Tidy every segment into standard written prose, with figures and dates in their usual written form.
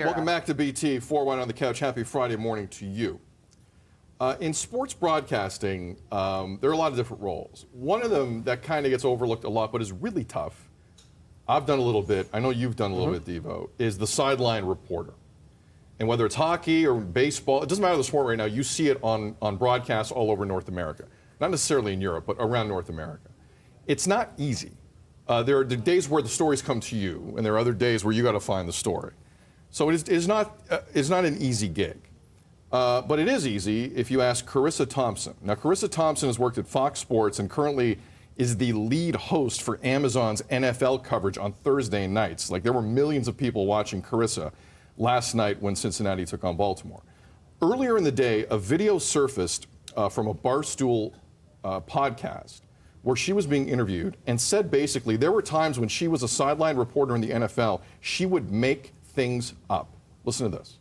Welcome back to BT, 4-1 on the couch. Happy Friday morning to you. In sports broadcasting, there are a lot of different roles. One of them that kind of gets overlooked a lot, but is really tough, I've done a little bit, I know you've done a little bit, Devo, is the sideline reporter. And whether it's hockey or baseball, it doesn't matter the sport right now, you see it on broadcasts all over North America. Not necessarily in Europe, but around North America. It's not easy. There are the days where the stories come to you, and there are other days where you got to find the story. So it's not an easy gig. But it is easy if you ask Charissa Thompson. Now, Charissa Thompson has worked at Fox Sports and currently is the lead host for Amazon's NFL coverage on Thursday nights. Like, there were millions of people watching Charissa last night when Cincinnati took on Baltimore. Earlier in the day, a video surfaced from a Barstool podcast where she was being interviewed and said basically there were times when she was a sideline reporter in the NFL, she would make things up. Listen to this.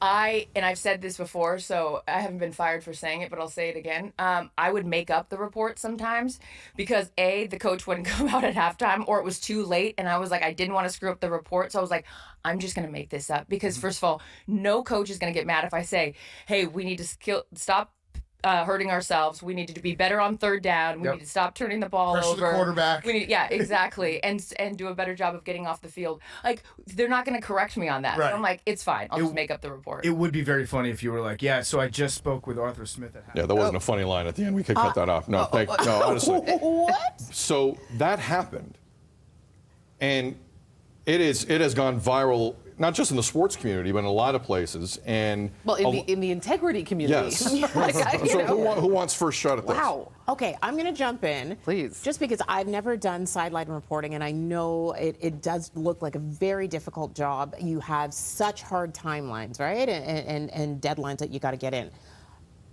And I've said this before, so I haven't been fired for saying it, but I'll say it again. I would make up the report sometimes because A, the coach wouldn't come out at halftime, or it was too late, and I was like, I didn't want to screw up the report, so I was like, I'm just going to make this up. Because first of all, no coach is going to get mad if I say, hey, we need to stop hurting ourselves. We need to be better on third down. We need to stop turning the ball Pressure over. the quarterback. Yeah, exactly. and do a better job of getting off the field. Like, they're not going to correct me on that. Right. So I'm like, it's fine. I'll just make up the report. It would be very funny if you were like, yeah, so I just spoke with Arthur Smith at halftime. Yeah, that wasn't a funny line at the end. We could cut that off. No, no, honestly. What? So that happened, and it has gone viral, not just in the sports community, but in a lot of places. And well, in the integrity community. Yes. Like, so who wants first shot at this? Wow. Okay, I'm going to jump in. Please. Just because I've never done sideline reporting, and I know it does look like a very difficult job. You have such hard timelines, right? And deadlines that you got to get in.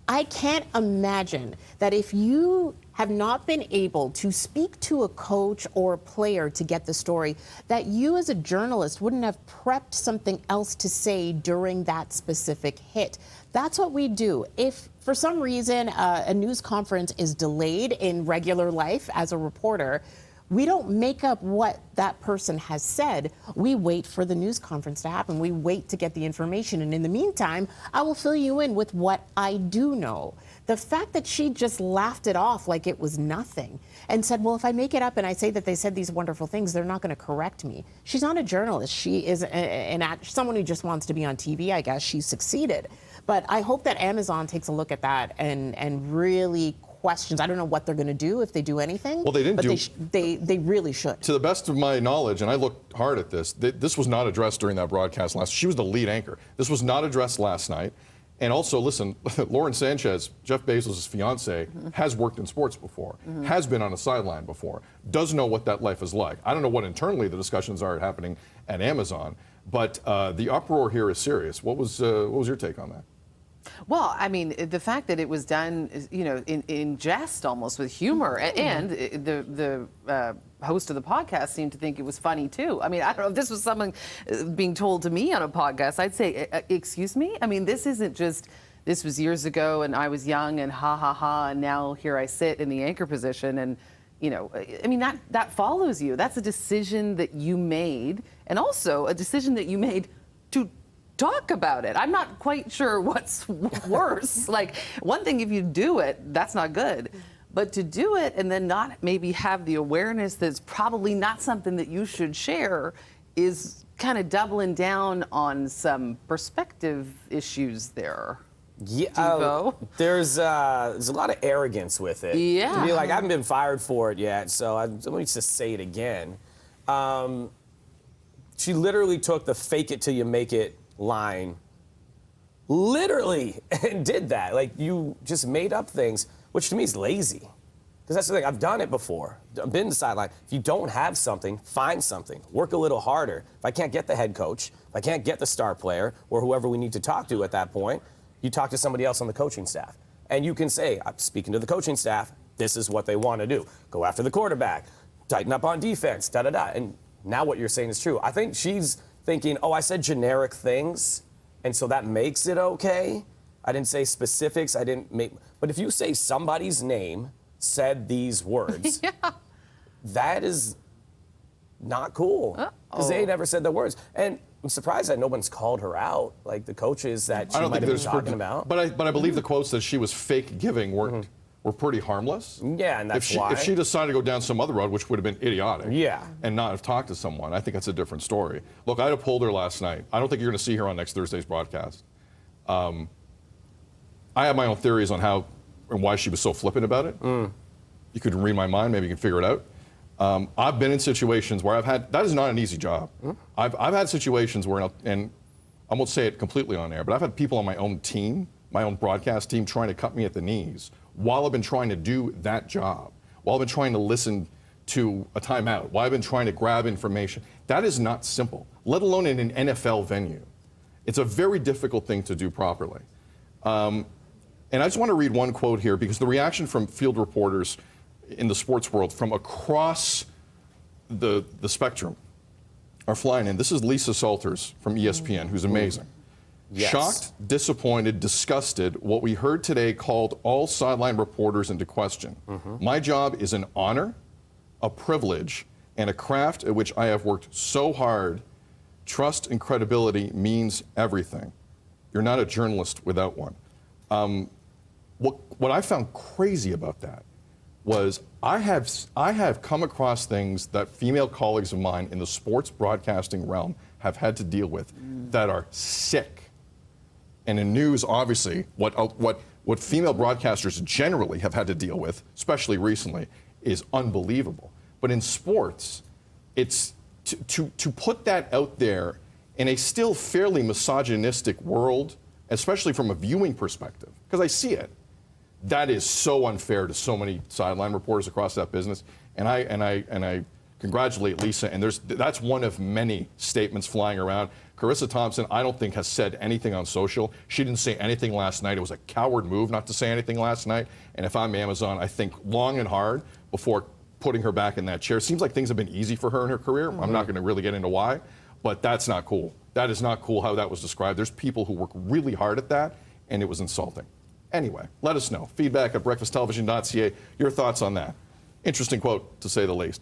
I can't imagine that if you have not been able to speak to a coach or a player to get the story, that you as a journalist wouldn't have prepped something else to say during that specific hit. That's what we do. If for some reason a news conference is delayed in regular life as a reporter, we don't make up what that person has said. We wait for the news conference to happen. We wait to get the information. And in the meantime, I will fill you in with what I do know. The fact that she just laughed it off like it was nothing and said, well, if I make it up and I say that they said these wonderful things, they're not going to correct me. She's not a journalist. She is someone who just wants to be on TV, I guess. She's succeeded. But I hope that Amazon takes a look at that and really questions. I don't know what they're going to do if they do anything. Well, they didn't but they really should. To the best of my knowledge, and I looked hard at this, this was not addressed during that broadcast last. She was the lead anchor. This was not addressed last night. And also, listen, Lauren Sanchez, Jeff Bezos' fiance, has worked in sports before, has been on a sideline before, does know what that life is like. I don't know what internally the discussions are happening at Amazon, but the uproar here is serious. What was your take on that? Well, I mean, the fact that it was done, you know, in jest almost with humor, and the host of the podcast seemed to think it was funny too. I mean, I don't know if this was something being told to me on a podcast. I'd say, excuse me? I mean, this isn't just, this was years ago and I was young and ha ha ha, and now here I sit in the anchor position and, you know, I mean, that follows you. That's a decision that you made, and also a decision that you made to talk about it. I'm not quite sure what's worse. Like, one thing if you do it, that's not good. But to do it and then not maybe have the awareness that's probably not something that you should share is kind of doubling down on some perspective issues there. Yeah, there's a lot of arrogance with it. Yeah. To be like, I haven't been fired for it yet, so let me just say it again. She literally took the fake it till you make it line, literally, and did that. Like, you just made up things, which to me is lazy. Because that's the thing, I've done it before. I've been to the sideline. If you don't have something, find something. Work a little harder. If I can't get the head coach, if I can't get the star player, or whoever we need to talk to at that point, you talk to somebody else on the coaching staff. And you can say, I'm speaking to the coaching staff, this is what they want to do. Go after the quarterback, tighten up on defense, da-da-da. And now what you're saying is true. I think she's thinking, oh, I said generic things, and so that makes it okay. I didn't say specifics, but if you say somebody's name said these words, that is not cool, because they never said the words. And I'm surprised that no one's called her out, like the coaches that she I don't might think have been there's talking about. But I believe the quotes that she was fake giving were pretty harmless. Yeah, and that's why. If she decided to go down some other road, which would have been idiotic, Yeah. and not have talked to someone, I think that's a different story. Look, I'd have pulled her last night. I don't think you're going to see her on next Thursday's broadcast. I have my own theories on how and why she was so flippant about it. You could read my mind, maybe you can figure it out. I've been in situations where I've had, that is not an easy job. I've had situations where, and I won't say it completely on air, but I've had people on my own team, my own broadcast team, trying to cut me at the knees while I've been trying to do that job, while I've been trying to listen to a timeout, while I've been trying to grab information. That is not simple, let alone in an NFL venue. It's a very difficult thing to do properly. And I just want to read one quote here because the reaction from field reporters in the sports world from across the spectrum are flying in. This is Lisa Salters from ESPN, who's amazing. Yes. Shocked, disappointed, disgusted, what we heard today called all sideline reporters into question. My job is an honor, a privilege, and a craft at which I have worked so hard. Trust and credibility means everything. You're not a journalist without one. What I found crazy about that was I have come across things that female colleagues of mine in the sports broadcasting realm have had to deal with that are sick. And in news, obviously, what female broadcasters generally have had to deal with, especially recently, is unbelievable. But in sports, it's to put that out there in a still fairly misogynistic world, especially from a viewing perspective, because I see it. That is so unfair to so many sideline reporters across that business, and I congratulate Lisa. And that's one of many statements flying around. Charissa Thompson, I don't think has said anything on social. She didn't say anything last night. It was a coward move not to say anything last night. And if I'm Amazon, I think long and hard before putting her back in that chair. Seems like things have been easy for her in her career. I'm not going to really get into why, but that's not cool. That is not cool how that was described. There's people who work really hard at that, and it was insulting. Anyway, let us know. Feedback at breakfasttelevision.ca. Your thoughts on that. Interesting quote, to say the least.